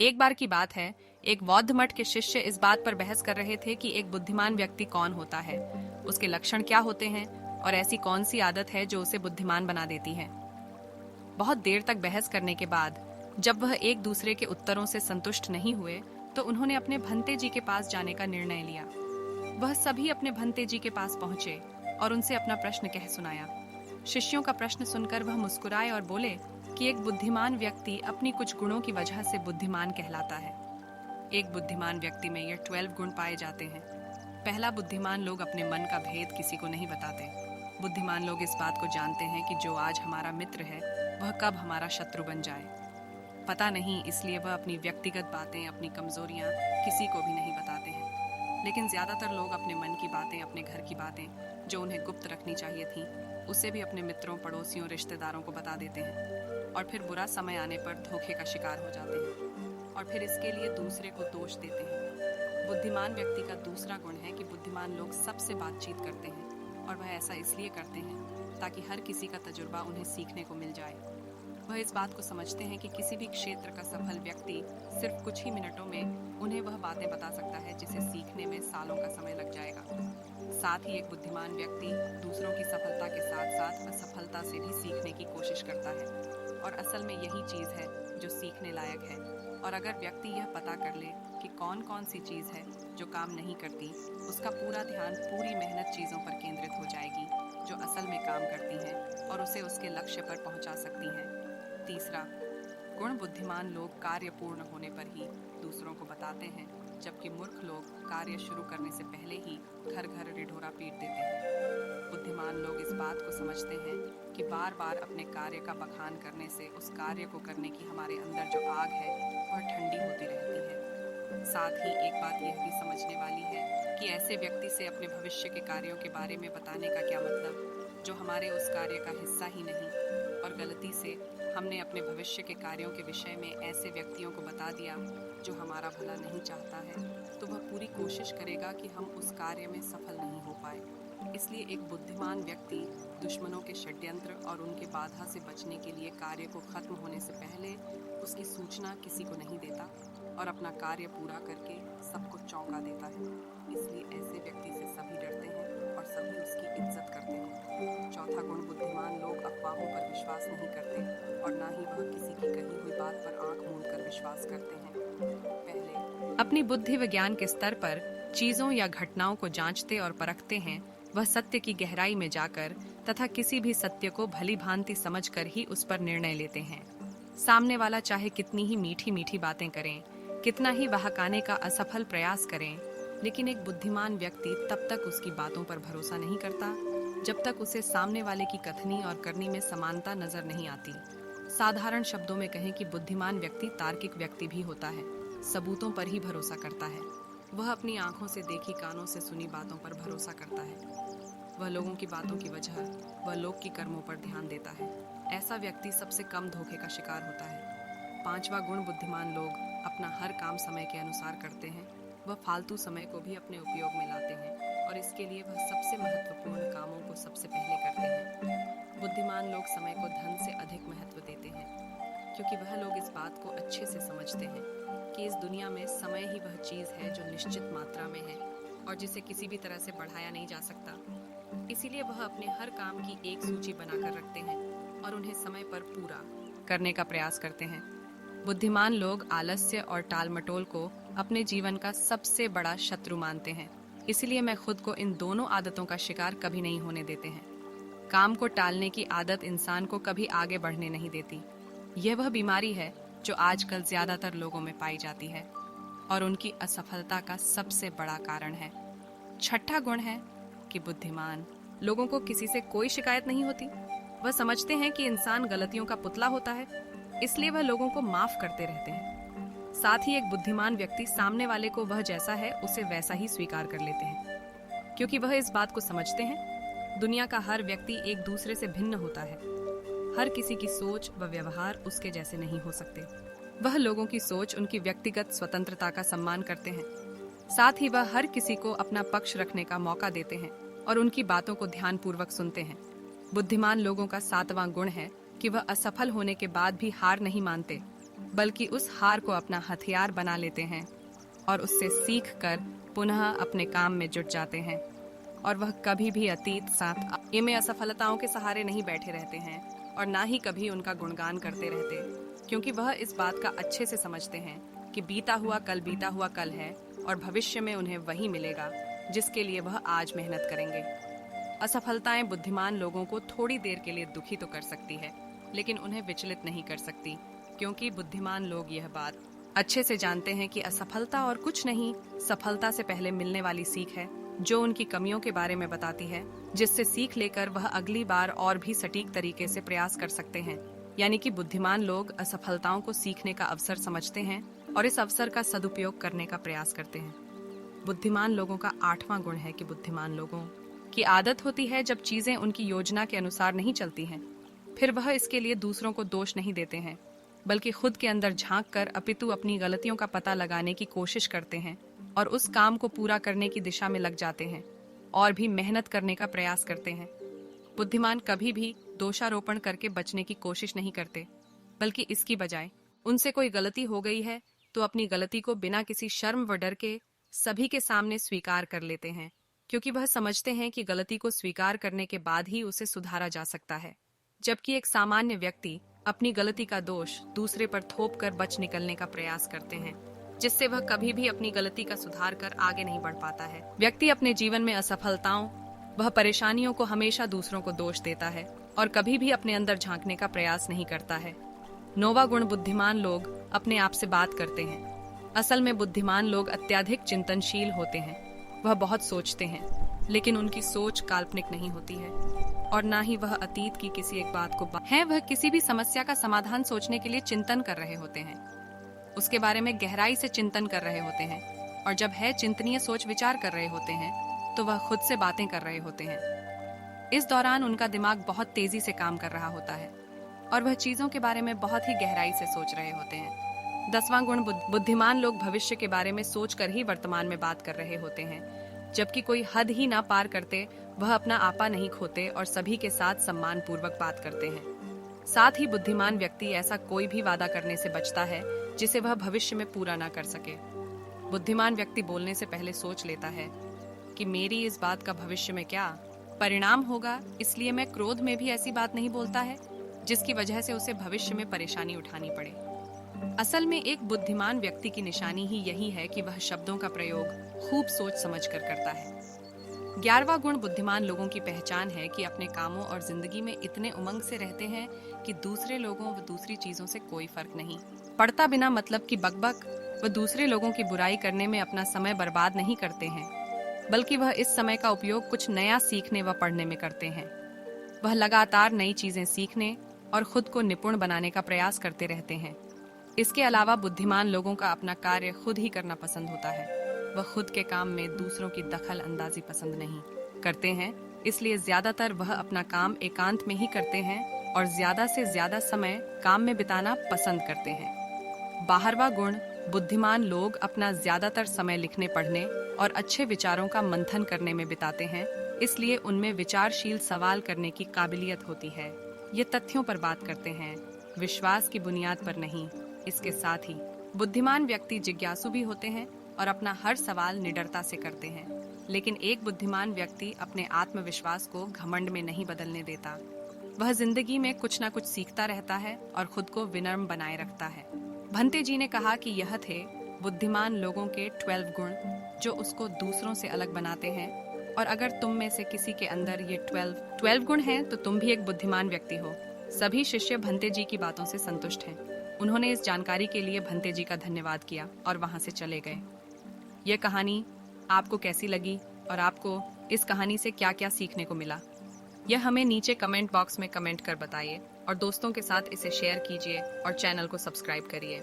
एक बार की बात है, एक बौद्ध मठ के शिष्य इस बात पर बहस कर रहे थे कि एक बुद्धिमान व्यक्ति कौन होता है, उसके लक्षण क्या होते हैं और ऐसी कौन सी आदत है जो उसे बुद्धिमान बना देती है। बहुत देर तक बहस करने के बाद जब वह एक दूसरे के उत्तरों से संतुष्ट नहीं हुए तो उन्होंने अपने भंते जी के पास जाने का निर्णय लिया। वह सभी अपने भंते जी के पास पहुंचे और उनसे अपना प्रश्न कह सुनाया। शिष्यों का प्रश्न सुनकर वह मुस्कुराए और बोले कि एक बुद्धिमान व्यक्ति अपनी कुछ गुणों की वजह से बुद्धिमान कहलाता है। एक बुद्धिमान व्यक्ति में ये 12 गुण पाए जाते हैं। पहला, बुद्धिमान लोग अपने मन का भेद किसी को नहीं बताते। बुद्धिमान लोग इस बात को जानते हैं कि जो आज हमारा मित्र है वह कब हमारा शत्रु बन जाए। पता नहीं, इसलिए वह अपनी व्यक्तिगत बातें, अपनी कमजोरियां किसी को भी नहीं बताते हैं। लेकिन ज्यादातर लोग अपने मन की बातें, अपने घर की बातें जो उन्हें गुप्त रखनी चाहिए थी, उसे भी अपने मित्रों, पड़ोसियों, रिश्तेदारों को बता देते हैं और फिर बुरा समय आने पर धोखे का शिकार हो जाते हैं और फिर इसके लिए दूसरे को दोष देते हैं। बुद्धिमान व्यक्ति का दूसरा गुण है कि बुद्धिमान लोग सबसे बातचीत करते हैं और वह ऐसा इसलिए करते हैं ताकि हर किसी का तजुर्बा उन्हें सीखने को मिल जाए। वह इस बात को समझते हैं कि किसी भी क्षेत्र का सफल व्यक्ति सिर्फ कुछ ही मिनटों में उन्हें वह बातें बता सकता है जिसे सीखने में सालों का समय लग जाएगा। साथ ही एक बुद्धिमान व्यक्ति दूसरों की सफलता के साथ साथ असफलता से भी सीखने की कोशिश करता है और असल में यही चीज है जो सीखने लायक है। और अगर व्यक्ति यह पता कर ले कि कौन कौन सी चीज है जो काम नहीं करती, उसका पूरा ध्यान, पूरी मेहनत चीजों पर केंद्रित हो जाएगी जो असल में काम करती हैं और उसे उसके लक्ष्य पर पहुंचा सकती हैं। तीसरा गुण, बुद्धिमान लोग कार्य पूर्ण होने पर ही दूसरों को बताते हैं, जबकि मूर्ख लोग कार्य शुरू करने से पहले ही घर घर ढिढोरा पीट देते हैं। बुद्धिमान लोग इस बात को समझते हैं कि बार बार अपने कार्य का बखान करने से उस कार्य को करने की हमारे अंदर जो आग है वह ठंडी होती रहती है। साथ ही एक बात यह भी समझने वाली है कि ऐसे व्यक्ति से अपने भविष्य के कार्यों के बारे में बताने का क्या मतलब, जो हमारे उस कार्य का हिस्सा ही नहीं। और गलती से हमने अपने भविष्य के कार्यों के विषय में ऐसे व्यक्तियों को बता दिया जो हमारा भला नहीं चाहता है, तो वह पूरी कोशिश करेगा कि हम उस कार्य में सफल नहीं हो पाए। इसलिए एक बुद्धिमान व्यक्ति दुश्मनों के षड्यंत्र और उनके बाधा से बचने के लिए कार्य को खत्म होने से पहले उसकी सूचना किसी को नहीं देता और अपना कार्य पूरा करके सबको चौंका देता है। इसलिए ऐसे व्यक्ति से सभी डरते हैं और सभी उसकी इज्जत करते हैं। चौथा गुण, बुद्धिमान लोग अफवाहों पर विश्वास नहीं करते और ना ही वह किसी की कही हुई बात पर आंख मूंद कर विश्वास करते हैं। पहले अपनी बुद्धि विज्ञान के स्तर पर चीजों या घटनाओं को जांचते और परखते हैं, वह सत्य की गहराई में जाकर तथा किसी भी सत्य को भली भांति समझकर ही उस पर निर्णय लेते हैं। सामने वाला चाहे कितनी ही मीठी मीठी बातें करें, कितना ही बहकाने का असफल प्रयास करें, लेकिन एक बुद्धिमान व्यक्ति तब तक उसकी बातों पर भरोसा नहीं करता जब तक उसे सामने वाले की कथनी और करनी में समानता नजर नहीं आती। साधारण शब्दों में कहें कि बुद्धिमान व्यक्ति तार्किक व्यक्ति भी होता है, सबूतों पर ही भरोसा करता है। वह अपनी आंखों से देखी, कानों से सुनी बातों पर भरोसा करता है। वह लोगों की बातों की वजह वह लोग की कर्मों पर ध्यान देता है। ऐसा व्यक्ति सबसे कम धोखे का शिकार होता है। पांचवा गुण, बुद्धिमान लोग अपना हर काम समय के अनुसार करते हैं। वह फालतू समय को भी अपने उपयोग में लाते हैं और इसके लिए वह सबसे महत्वपूर्ण कामों को सबसे पहले करते हैं। बुद्धिमान लोग समय को धन से अधिक महत्व देते हैं क्योंकि वह लोग इस बात को अच्छे से समझते हैं कि इस दुनिया में समय ही वह चीज है जो निश्चित मात्रा में है और जिसे किसी भी तरह से बढ़ाया नहीं जा सकता। इसीलिए वह अपने हर काम की एक सूची बनाकर रखते हैं और उन्हें समय पर पूरा करने का प्रयास करते हैं। बुद्धिमान लोग आलस्य और टालमटोल को अपने जीवन का सबसे बड़ा शत्रु मानते हैं। इसलिए मैं खुद को इन दोनों आदतों का शिकार कभी नहीं होने देते हैं। काम को टालने की आदत इंसान को कभी आगे बढ़ने नहीं देती। यह वह बीमारी है जो आजकल ज्यादातर लोगों में पाई जाती है और उनकी असफलता का सबसे बड़ा कारण है। छठा गुण है कि बुद्धिमान लोगों को किसी से कोई शिकायत नहीं होती। वह समझते हैं कि इंसान गलतियों का पुतला होता है, इसलिए वह लोगों को माफ करते रहते हैं। साथ ही एक बुद्धिमान व्यक्ति सामने वाले को वह जैसा है उसे वैसा ही स्वीकार कर लेते हैं, क्योंकि वह इस बात को समझते हैं दुनिया का हर व्यक्ति एक दूसरे से भिन्न होता है। हर किसी की सोच व व्यवहार उसके जैसे नहीं हो सकते। वह लोगों की सोच, उनकी व्यक्तिगत स्वतंत्रता का सम्मान करते हैं। साथ ही वह हर किसी को अपना पक्ष रखने का मौका देते हैं और उनकी बातों को ध्यानपूर्वक सुनते हैं। बुद्धिमान लोगों का सातवां गुण है कि वह असफल होने के बाद भी हार नहीं मानते। बल्कि उस हार को अपना हथियार बना लेते हैं और उससे सीख कर पुनः अपने काम में जुट जाते हैं। और वह कभी भी अतीत साथ में असफलताओं के सहारे नहीं बैठे रहते हैं और ना ही कभी उनका गुणगान करते रहते, क्योंकि वह इस बात का अच्छे से समझते हैं कि बीता हुआ कल है और भविष्य में उन्हें वही मिलेगा जिसके लिए वह आज मेहनत करेंगे। असफलताएं बुद्धिमान लोगों को थोड़ी देर के लिए दुखी तो कर सकती है, लेकिन उन्हें विचलित नहीं कर सकती, क्योंकि बुद्धिमान लोग यह बात अच्छे से जानते हैं कि असफलता और कुछ नहीं, सफलता से पहले मिलने वाली सीख है, जो उनकी कमियों के बारे में बताती है, जिससे सीख लेकर वह अगली बार और भी सटीक तरीके से प्रयास कर सकते हैं। यानी कि बुद्धिमान लोग असफलताओं को सीखने का अवसर समझते हैं और इस अवसर का सदुपयोग करने का प्रयास करते हैं। बुद्धिमान लोगों का 8वां गुण है कि बुद्धिमान लोगों की आदत होती है जब चीजें उनकी योजना के अनुसार नहीं चलती हैं, फिर वह इसके लिए दूसरों को दोष नहीं देते हैं, बल्कि खुद के अंदर झांक कर अपितु अपनी गलतियों का पता लगाने की कोशिश करते हैं और उस काम को पूरा करने की दिशा में लग जाते हैं और भी मेहनत करने का प्रयास करते हैं। बुद्धिमान कभी भी दोषारोपण करके बचने की कोशिश नहीं करते, बल्कि इसकी बजाय उनसे कोई गलती हो गई है तो अपनी गलती को बिना किसी शर्म व डर के सभी के सामने स्वीकार कर लेते हैं, क्योंकि वह समझते हैं कि गलती को स्वीकार करने के बाद ही उसे सुधारा जा सकता है। जबकि एक सामान्य व्यक्ति अपनी गलती का दोष दूसरे पर थोप कर बच निकलने का प्रयास करते हैं, जिससे वह कभी भी अपनी गलती का सुधार कर आगे नहीं बढ़ पाता है। व्यक्ति अपने जीवन में असफलताओं वह परेशानियों को हमेशा दूसरों को दोष देता है और कभी भी अपने अंदर झांकने का प्रयास नहीं करता है। 9वां गुण, बुद्धिमान लोग अपने आप से बात करते हैं। असल में बुद्धिमान लोग अत्यधिक चिंतनशील होते हैं। वह बहुत सोचते हैं, लेकिन उनकी सोच काल्पनिक नहीं होती है और ना ही वह अतीत की किसी एक बात को वह किसी भी समस्या का समाधान सोचने के लिए चिंतन कर रहे होते हैं, उसके बारे में गहराई से चिंतन कर रहे होते हैं, और जब है चिंतनीय सोच विचार कर रहे होते हैं तो वह खुद से बातें कर रहे होते हैं। इस दौरान उनका दिमाग बहुत तेजी से काम कर रहा होता है और वह चीजों के बारे में बहुत ही गहराई से सोच रहे होते हैं। 10वां गुण, बुद्धिमान लोग भविष्य के बारे में सोचकर ही वर्तमान में बात कर रहे होते हैं। जबकि कोई हद ही ना पार करते, वह अपना आपा नहीं खोते और सभी के साथ सम्मान पूर्वक बात करते हैं। साथ ही बुद्धिमान व्यक्ति ऐसा कोई भी वादा करने से बचता है जिसे वह भविष्य में पूरा ना कर सके। बुद्धिमान व्यक्ति बोलने से पहले सोच लेता है कि मेरी इस बात का भविष्य में क्या परिणाम होगा, इसलिए मैं क्रोध में भी ऐसी बात नहीं बोलता है जिसकी वजह से उसे भविष्य में परेशानी उठानी पड़े। असल में एक बुद्धिमान व्यक्ति की निशानी ही यही है कि वह शब्दों का प्रयोग खूब सोच समझ कर करता है। 11वां गुण, बुद्धिमान लोगों की पहचान है कि अपने कामों और जिंदगी में इतने उमंग से रहते हैं कि दूसरे लोगों व दूसरी चीजों से कोई फर्क नहीं पड़ता। बिना मतलब की बकबक व दूसरे लोगों की बुराई करने में अपना समय बर्बाद नहीं करते हैं, बल्कि वह इस समय का उपयोग कुछ नया सीखने व पढ़ने में करते हैं। वह लगातार नई चीजें सीखने और खुद को निपुण बनाने का प्रयास करते रहते हैं। इसके अलावा बुद्धिमान लोगों का अपना कार्य खुद ही करना पसंद होता है। वह खुद के काम में दूसरों की दखल अंदाजी पसंद नहीं करते हैं, इसलिए ज्यादातर वह अपना काम एकांत में ही करते हैं और ज्यादा से ज्यादा समय काम में बिताना पसंद करते हैं। 12वां गुण, बुद्धिमान लोग अपना ज्यादातर समय लिखने, पढ़ने और अच्छे विचारों का मंथन करने में बिताते हैं, इसलिए उनमें विचारशील सवाल करने की काबिलियत होती है। ये तथ्यों पर बात करते हैं, विश्वास की बुनियाद पर नहीं। इसके साथ ही बुद्धिमान व्यक्ति जिज्ञासु भी होते हैं और अपना हर सवाल निडरता से करते हैं, लेकिन एक बुद्धिमान व्यक्ति अपने आत्मविश्वास को घमंड में नहीं बदलने देता। वह जिंदगी में कुछ ना कुछ सीखता रहता है और खुद को विनम्र बनाए रखता है। भंते जी ने कहा कि यह थे बुद्धिमान लोगों के 12 गुण जो उसको दूसरों से अलग बनाते हैं, और अगर तुम में से किसी के अंदर ये 12 गुण हैं तो तुम भी एक बुद्धिमान व्यक्ति हो। सभी शिष्य भंते जी की बातों से संतुष्ट हैं। उन्होंने इस जानकारी के लिए भंते जी का धन्यवाद किया और वहां से चले गए। यह कहानी आपको कैसी लगी और आपको इस कहानी से क्या क्या सीखने को मिला, यह हमें नीचे कमेंट बॉक्स में कमेंट कर बताइए और दोस्तों के साथ इसे शेयर कीजिए और चैनल को सब्सक्राइब करिए।